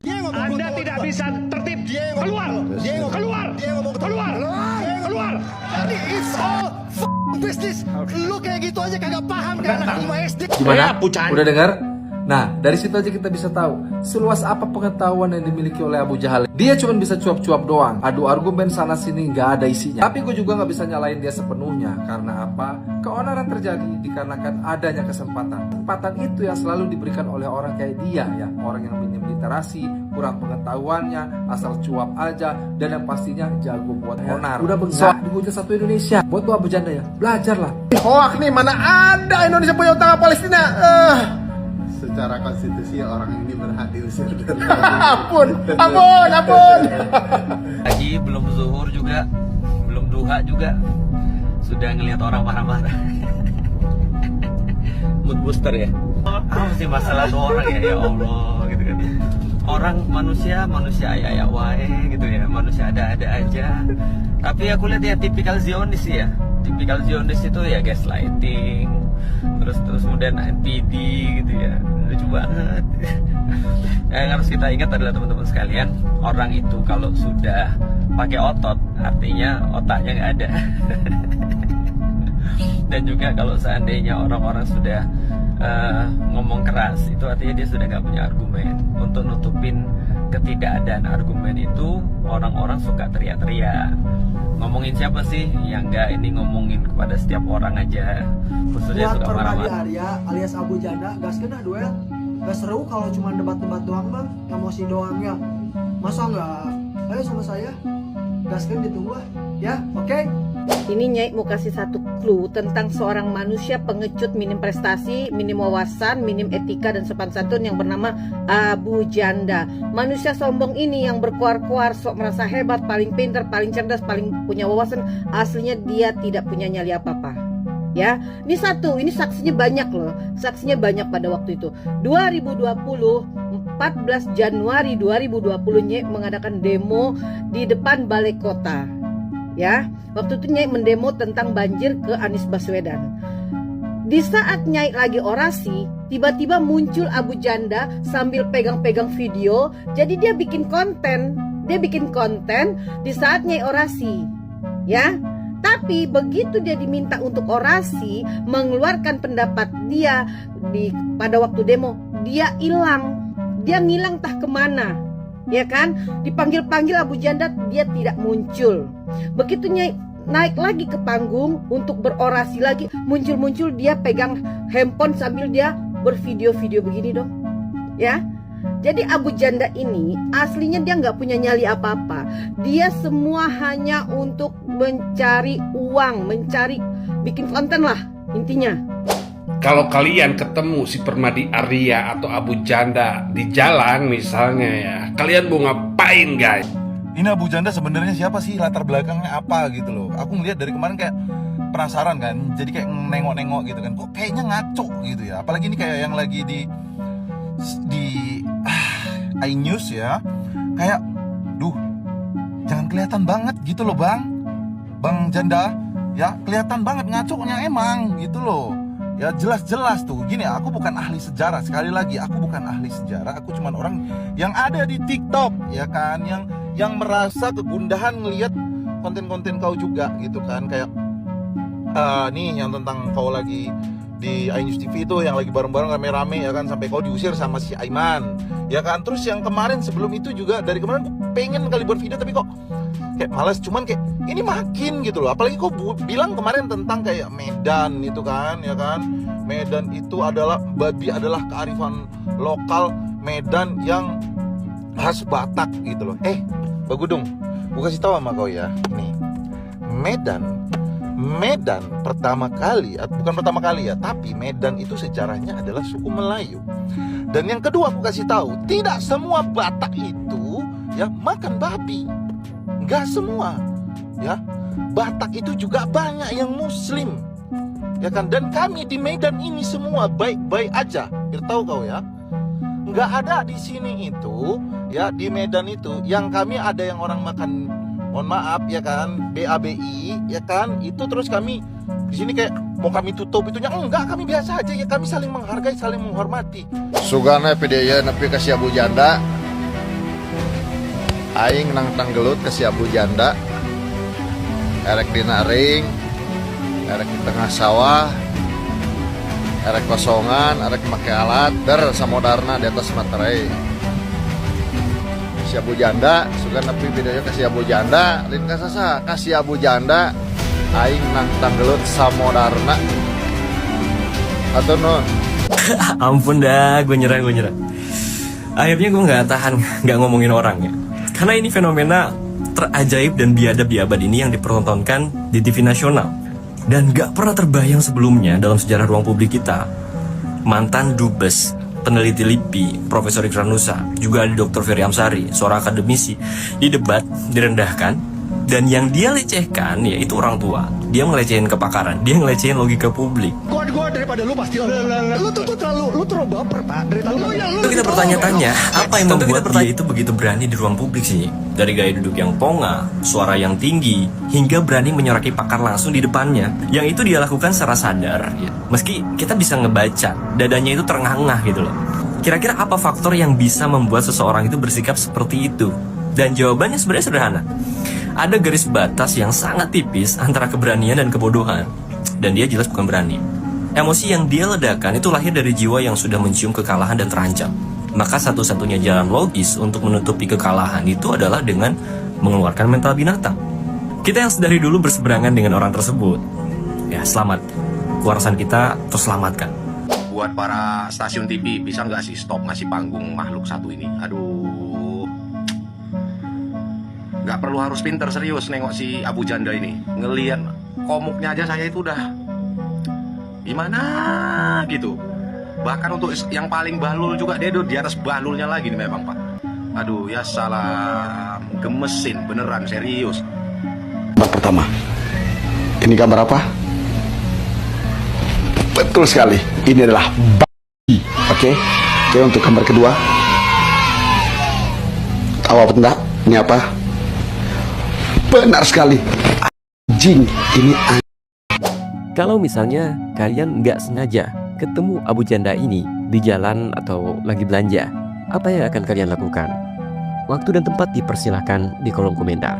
Anda tidak bisa tertib. Keluar. Keluar. Jadi it's all business. Lu kayak gitu aja kagak paham kan anak 5 SD. Gimana? Udah dengar? Nah, dari situ aja kita bisa tahu seluas apa pengetahuan yang dimiliki oleh Abu Jahal. Dia cuma bisa cuap-cuap doang, adu argumen sana sini nggak ada isinya. Tapi gue juga nggak bisa nyalain dia sepenuhnya. Karena apa? Keonaran terjadi dikarenakan adanya kesempatan. Kesempatan itu yang selalu diberikan oleh orang kayak dia ya, orang yang minim literasi, kurang pengetahuannya, asal cuap aja, dan yang pastinya jago buat onar. Udah bengkak dihujat satu Indonesia. Buat tuh Abu Janda ya, belajarlah. Hoak nih, mana ada Indonesia punya utang sama Palestina? Secara konstitusi orang ini berhak diusir dari Ampun. Lagi belum zuhur juga, belum duha juga, sudah ngelihat orang marah-marah. Mood booster ya. Apa sih masalah tuh orang ya Allah gitu kan. Orang manusia ayah wae gitu ya, manusia ada aja. Tapi aku lihat ya tipikal Zionis sih ya. Tipikal Zionis itu ya gaslighting, terus kemudian NPD gitu ya, lucu banget. Yang harus kita ingat adalah teman-teman sekalian, orang itu kalau sudah pakai otot artinya otaknya nggak ada. Dan juga kalau seandainya orang-orang sudah ngomong keras, itu artinya dia sudah nggak punya argumen. Untuk nutupin ketidakadaan argumen itu, orang-orang suka teriak-teriak. Ngomongin siapa sih? Ya enggak, ini ngomongin kepada setiap orang aja. Khususnya Buat suka Permadi marah-marah. Arya alias Abu Janda, gas kena duel. Gak seru kalau cuma debat-debat doang bang, emosi doang ya. Masa enggak? Ayo sama saya, gas kena ditunggu lah. Ya, oke? Ini Nyai mau kasih satu clue tentang seorang manusia pengecut minim prestasi, minim wawasan, minim etika dan sopan santun yang bernama Abu Janda. Manusia sombong ini yang berkuar-kuar, sok merasa hebat, paling pintar, paling cerdas, paling punya wawasan, aslinya dia tidak punya nyali apa-apa. Ya, ini satu, ini saksinya banyak loh. Saksinya banyak pada waktu itu. 2020, 14 Januari 2020 Nyai mengadakan demo di depan Balai Kota. Ya, waktu itu Nyai mendemo tentang banjir ke Anies Baswedan. Di saat Nyai lagi orasi, tiba-tiba muncul Abu Janda sambil pegang-pegang video. Jadi dia bikin konten. Di saat Nyai orasi. Ya, tapi begitu dia diminta untuk orasi, mengeluarkan pendapat dia pada waktu demo, dia hilang. Dia ngilang entah kemana. Ya kan, dipanggil-panggil Abu Janda, dia tidak muncul. Begitu naik lagi ke panggung untuk berorasi lagi, muncul dia pegang handphone sambil dia bervideo-video begini dong. Ya, jadi Abu Janda ini aslinya dia nggak punya nyali apa-apa. Dia semua hanya untuk mencari uang, mencari bikin konten lah intinya. Kalau kalian ketemu si Permadi Arya atau Abu Janda di jalan misalnya ya, kalian mau ngapain guys? Ini Abu Janda sebenarnya siapa sih, latar belakangnya apa gitu loh. Aku ngeliat dari kemarin kayak penasaran kan, jadi kayak nengok-nengok gitu kan, kok kayaknya ngaco gitu ya. Apalagi ini kayak yang lagi di iNews ya, kayak jangan kelihatan banget gitu loh Bang Janda ya, kelihatan banget ngaconya emang gitu loh. Ya jelas-jelas tuh gini, aku bukan ahli sejarah, sekali lagi aku bukan ahli sejarah, aku cuman orang yang ada di TikTok ya kan, yang merasa kegundahan ngelihat konten-konten kau juga gitu kan, kayak nih yang tentang kau lagi di iNews TV itu yang lagi bareng-bareng rame-rame ya kan, sampai kau diusir sama si Aiman ya kan. Terus yang kemarin sebelum itu juga, dari kemarin aku pengen kali buat video tapi kok kayak malas, cuman kayak ini makin gitu loh. Apalagi kau bilang kemarin tentang kayak Medan itu kan ya kan, Medan itu adalah babi, adalah kearifan lokal Medan yang khas Batak gitu loh. Bagudung, gue kasih tahu sama kau ya, nih Medan pertama kali, bukan pertama kali ya, tapi Medan itu sejarahnya adalah suku Melayu. Dan yang kedua aku kasih tahu, tidak semua Batak itu ya makan babi, nggak semua ya. Batak itu juga banyak yang Muslim ya kan, dan kami di Medan ini semua baik-baik aja, biar tahu kau ya. Nggak ada di sini itu ya, di Medan itu yang kami ada yang orang makan, mohon maaf ya kan, BABI ya kan, itu terus kami di sini kayak mau kami tutup itunya, enggak, kami biasa aja ya, kami saling menghargai, saling menghormati. Sugana PDY napi kasih Abu Janda aing nang tanggelut ke si Abu Janda. Erek dina ring, erek di tengah sawah, erek kosongan, erek make alat, samodarna di atas materai. Si Abu Janda, suka nepi videonya ke si Abu Janda, lin kasasa ka si Abu Janda, aing nang tanggelut samodarna. Atau non? Ampun dah, gue nyerah. Akhirnya gue nggak tahan, nggak ngomongin orangnya. Karena ini fenomena terajaib dan biadab di abad ini yang dipertontonkan di TV nasional. Dan nggak pernah terbayang sebelumnya dalam sejarah ruang publik kita. Mantan Dubes, peneliti LIPI, Profesor Ikranusa, juga ada Dr. Ferry Amsari, seorang akademisi, di debat direndahkan. Dan yang dia lecehkan yaitu orang tua. Dia ngelecehin kepakaran, dia ngelecehin logika publik. Gua daripada lu pasti lu terlalu baper, Pak. Tentu kita bertanya-tanya, apa yang membuat dia itu begitu berani di ruang publik sih? Dari gaya duduk yang ponga, suara yang tinggi, hingga berani menyoraki pakar langsung di depannya. Yang itu dia lakukan secara sadar, ya. Meski kita bisa ngebaca, dadanya itu terengah-engah gitu loh. Kira-kira apa faktor yang bisa membuat seseorang itu bersikap seperti itu? Dan jawabannya sebenarnya sederhana. Ada garis batas yang sangat tipis antara keberanian dan kebodohan. Dan dia jelas bukan berani. Emosi yang dia ledakan itu lahir dari jiwa yang sudah mencium kekalahan dan terancam. Maka satu-satunya jalan logis untuk menutupi kekalahan itu adalah dengan mengeluarkan mental binatang. Kita yang sedari dulu berseberangan dengan orang tersebut, ya selamat. Kewarasan kita terselamatkan. Buat para stasiun TV, bisa nggak sih stop ngasih panggung makhluk satu ini? Aduh, nggak perlu harus pinter, serius nengok si Abu Janda ini. Ngeliat komuknya aja saya itu udah gimana gitu. Bahkan untuk yang paling balul juga dia di atas balulnya lagi nih memang, Pak. Aduh ya salam, gemesin beneran, serius. Gambar pertama, ini gambar apa? Betul sekali, ini adalah babi. Oke, untuk gambar kedua, tahu apa enggak? Ini apa? Benar sekali, anjing. Ini anjing. Kalau misalnya kalian nggak sengaja ketemu Abu Janda ini di jalan atau lagi belanja, apa yang akan kalian lakukan? Waktu dan tempat dipersilahkan di kolom komentar.